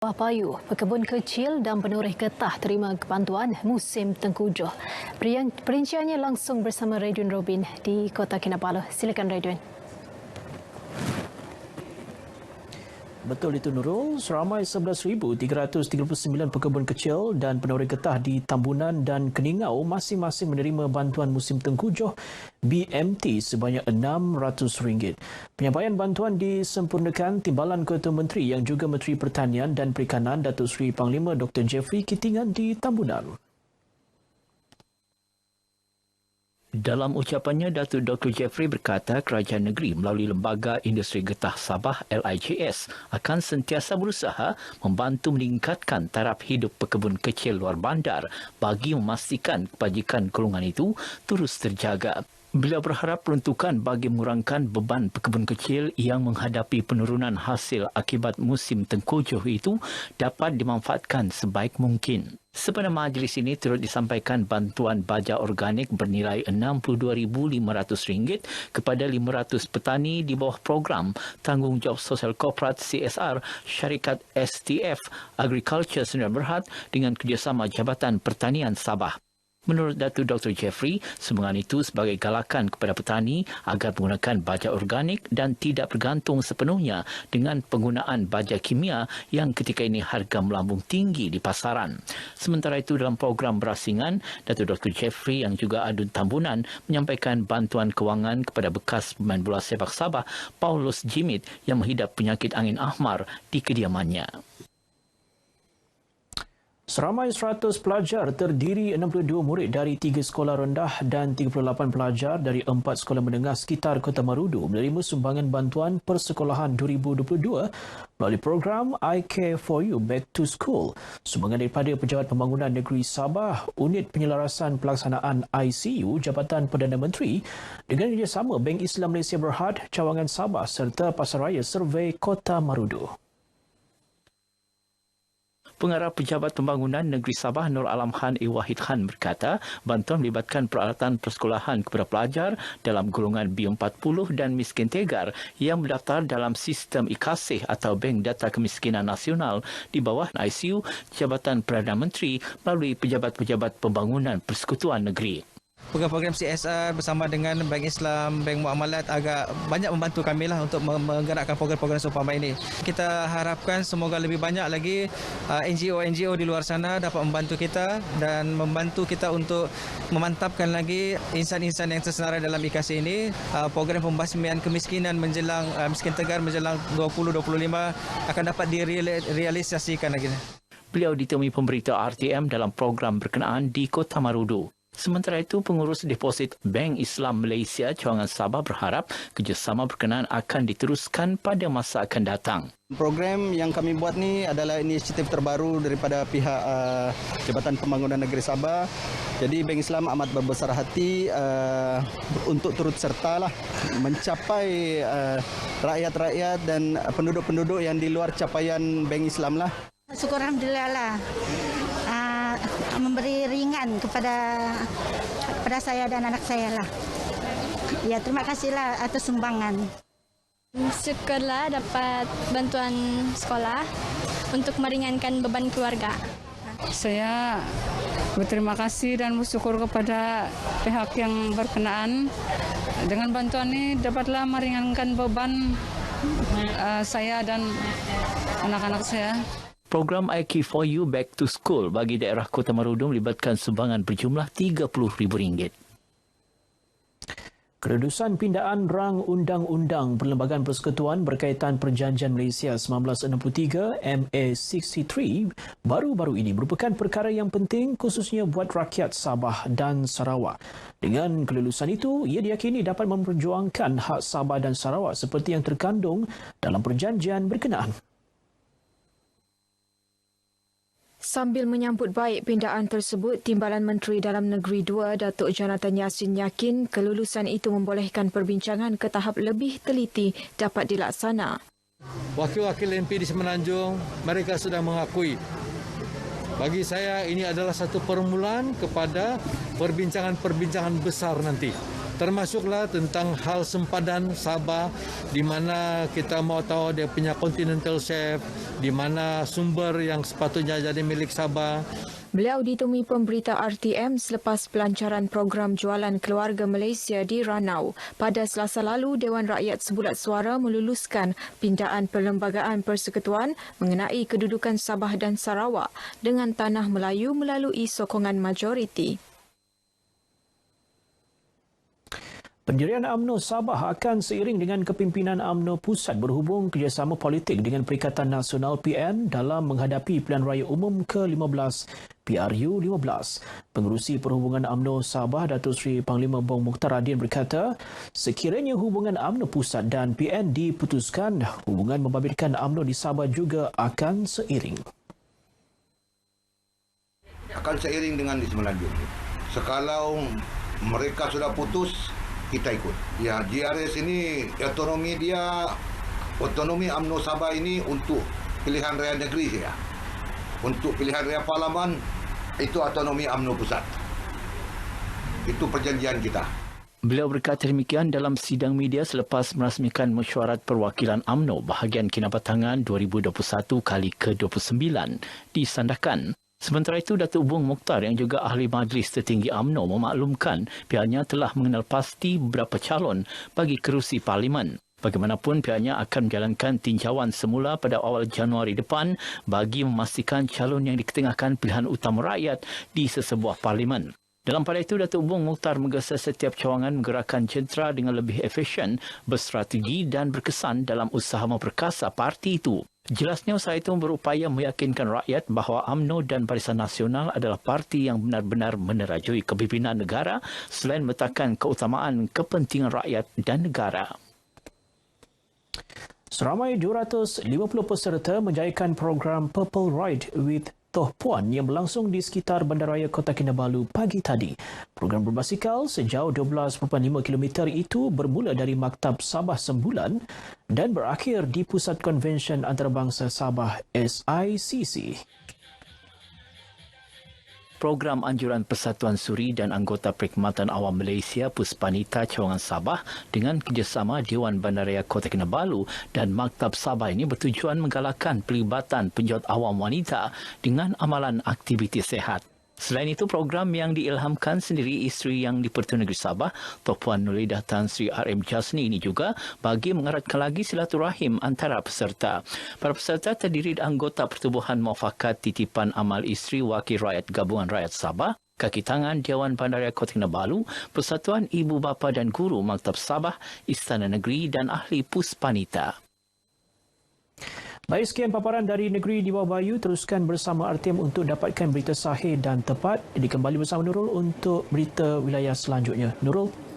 Bawah Payu, pekebun kecil dan penoreh getah terima bantuan musim tengkujuh. Perinciannya langsung bersama Redwin Robin di Kota Kinabalu. Silakan Redwin. Betul itu Nurul, seramai 11,339 pekebun kecil dan penoreh getah di Tambunan dan Keningau masing-masing menerima bantuan musim tengkujuh BMT sebanyak RM600. Penyampaian bantuan disempurnakan Timbalan Ketua Menteri yang juga Menteri Pertanian dan Perikanan Datuk Seri Panglima Dr. Jeffrey Kitingan di Tambunan. Dalam ucapannya, Datuk Dr. Jeffrey berkata kerajaan negeri melalui Lembaga Industri Getah Sabah LIJS akan sentiasa berusaha membantu meningkatkan taraf hidup pekebun kecil luar bandar bagi memastikan kebajikan golongan itu terus terjaga. Beliau berharap peruntukan bagi mengurangkan beban pekebun kecil yang menghadapi penurunan hasil akibat musim tengkujuh itu dapat dimanfaatkan sebaik mungkin. Sepada majlis ini turut disampaikan bantuan baja organik bernilai RM62,500 kepada 500 petani di bawah program Tanggungjawab Sosial Korporat CSR Syarikat STF Agriculture Sdn Bhd dengan kerjasama Jabatan Pertanian Sabah. Menurut Datuk Dr. Jeffrey, sumbangan itu sebagai galakan kepada petani agar menggunakan baja organik dan tidak bergantung sepenuhnya dengan penggunaan baja kimia yang ketika ini harga melambung tinggi di pasaran. Sementara itu dalam program berasingan, Datuk Dr. Jeffrey yang juga adun Tambunan menyampaikan bantuan kewangan kepada bekas pemain bola sepak Sabah, Paulus Jimit yang menghidap penyakit angin ahmar di kediamannya. Seramai 100 pelajar terdiri 62 murid dari 3 sekolah rendah dan 38 pelajar dari 4 sekolah menengah sekitar Kota Marudu menerima sumbangan bantuan persekolahan 2022 melalui program I Care For You Back to School. Sumbangan daripada Pejabat Pembangunan Negeri Sabah, Unit Penyelarasan Pelaksanaan ICU Jabatan Perdana Menteri dengan kerjasama Bank Islam Malaysia Berhad, Cawangan Sabah serta Pasaraya Survey Kota Marudu. Pengarah Pejabat Pembangunan Negeri Sabah Nur Alam Khan Wahid Khan berkata, bantuan melibatkan peralatan persekolahan kepada pelajar dalam golongan B40 dan miskin tegar yang mendaftar dalam sistem IKASIH atau Bank Data Kemiskinan Nasional di bawah ICU Jabatan Perdana Menteri melalui pejabat-pejabat pembangunan persekutuan negeri. Program-program CSR bersama dengan Bank Islam, Bank Muamalat agak banyak membantu kami lah untuk menggerakkan program-program seumpama ini. Kita harapkan semoga lebih banyak lagi NGO-NGO di luar sana dapat membantu kita dan membantu kita untuk memantapkan lagi insan-insan yang tersenarai dalam IKASIH ini. Program pembasmian kemiskinan menjelang miskin tegar menjelang 2025 akan dapat direalisasikan lagi. Beliau ditemui pemberita RTM dalam program berkenaan di Kota Marudu. Sementara itu, pengurus deposit Bank Islam Malaysia Cawangan Sabah berharap kerjasama berkenaan akan diteruskan pada masa akan datang. Program yang kami buat ni adalah inisiatif terbaru daripada pihak Jabatan Pembangunan Negeri Sabah. Jadi Bank Islam amat berbesar hati untuk turut sertalah mencapai rakyat-rakyat dan penduduk-penduduk yang di luar capaian Bank Islam lah. Syukur Alhamdulillah lah. Memberi ringan kepada saya dan anak saya lah. Ya, terima kasihlah atas sumbangan. Syukurlah dapat bantuan sekolah untuk meringankan beban keluarga. Saya berterima kasih dan bersyukur kepada pihak yang berkenaan. Dengan bantuan ini dapatlah meringankan beban saya dan anak-anak saya. Program I Care For You Back to School bagi daerah Kota Marudu melibatkan sumbangan berjumlah RM30,000. Keredusan pindaan rang Undang-Undang Perlembagaan Persekutuan berkaitan Perjanjian Malaysia 1963 MA63 baru-baru ini merupakan perkara yang penting khususnya buat rakyat Sabah dan Sarawak. Dengan kelulusan itu, ia diyakini dapat memperjuangkan hak Sabah dan Sarawak seperti yang terkandung dalam perjanjian berkenaan. Sambil menyambut baik pindaan tersebut, Timbalan Menteri Dalam Negeri II, Datuk Jonathan Yassin yakin kelulusan itu membolehkan perbincangan ke tahap lebih teliti dapat dilaksana. Wakil-wakil MP di Semenanjung, mereka sudah mengakui. Bagi saya ini adalah satu permulaan kepada perbincangan-perbincangan besar nanti. termasuklah tentang hal sempadan Sabah, di mana kita mau tahu dia punya continental shelf, di mana sumber yang sepatutnya jadi milik Sabah. Beliau ditemui pemberita RTM selepas pelancaran program jualan keluarga Malaysia di Ranau. Pada Selasa lalu, Dewan Rakyat Sebulat Suara meluluskan pindaan Perlembagaan Persekutuan mengenai kedudukan Sabah dan Sarawak dengan Tanah Melayu melalui sokongan majoriti. Pendirian UMNO Sabah akan seiring dengan kepimpinan UMNO Pusat berhubung kerjasama politik dengan Perikatan Nasional PN dalam menghadapi Pilihan Raya Umum ke-15 PRU 15. Pengerusi Perhubungan UMNO Sabah Datuk Seri Panglima Bong Mukhtaradin berkata, sekiranya hubungan UMNO Pusat dan PN diputuskan, hubungan membabitkan UMNO di Sabah juga akan seiring. Akan seiring dengan di Semenanjung. Sekalau mereka sudah putus, kita ikut. Ya, GRS ini otonomi UMNO Sabah ini untuk pilihan raya negeri saja. Untuk pilihan raya parlimen itu otonomi UMNO Pusat. Itu perjanjian kita. Beliau berkata demikian dalam sidang media selepas merasmikan mesyuarat perwakilan UMNO bahagian Kinabatangan 2021 kali ke-29 di Sandakan. Sementara itu, Datuk Bong Mukhtar yang juga ahli Majlis Tertinggi UMNO memaklumkan pihaknya telah mengenal pasti beberapa calon bagi kerusi parlimen. Bagaimanapun, pihaknya akan menjalankan tinjauan semula pada awal Januari depan bagi memastikan calon yang diketengahkan pilihan utama rakyat di sesebuah parlimen. Dalam pada itu, Datuk Bong Mukhtar menggesa setiap cawangan menggerakkan jentera dengan lebih efisien, berstrategi dan berkesan dalam usaha memperkasa parti itu. Jelasnya usaha itu berupaya meyakinkan rakyat bahawa UMNO dan Barisan Nasional adalah parti yang benar-benar menerajui kepimpinan negara selain meletakkan keutamaan kepentingan rakyat dan negara. Seramai 250 peserta menjayakan program Purple Ride with Toh Puan yang berlangsung di sekitar Bandaraya Kota Kinabalu pagi tadi. Program berbasikal sejauh 12.5 km itu bermula dari Maktab Sabah Sembulan dan berakhir di Pusat Konvensyen Antarabangsa Sabah SICC. Program Anjuran Persatuan Suri dan anggota Perkhidmatan Awam Malaysia Puspanita Cawangan Sabah dengan kerjasama Dewan Bandaraya Kota Kinabalu dan Maktab Sabah ini bertujuan menggalakkan pelibatan penjual awam wanita dengan amalan aktiviti sehat. Selain itu, program yang diilhamkan sendiri isteri yang di-Pertuan Negeri Sabah, Tuan Puan Nurlidah Tan Sri RM Jasni ini juga bagi mengeratkan lagi silaturahim antara peserta. Para peserta terdiri dari anggota Pertubuhan Muafakat Titipan Amal Isteri Wakil Rakyat Gabungan Rakyat Sabah, Kaki Tangan Dewan Bandaraya Kota Kinabalu, Persatuan Ibu Bapa dan Guru Maktab Sabah, Istana Negeri dan ahli Puspanita. Baik, sekian paparan dari Negeri di Bawah Bayu. Teruskan bersama RTM untuk dapatkan berita sahih dan tepat. Dikembali bersama Nurul untuk berita wilayah selanjutnya. Nurul.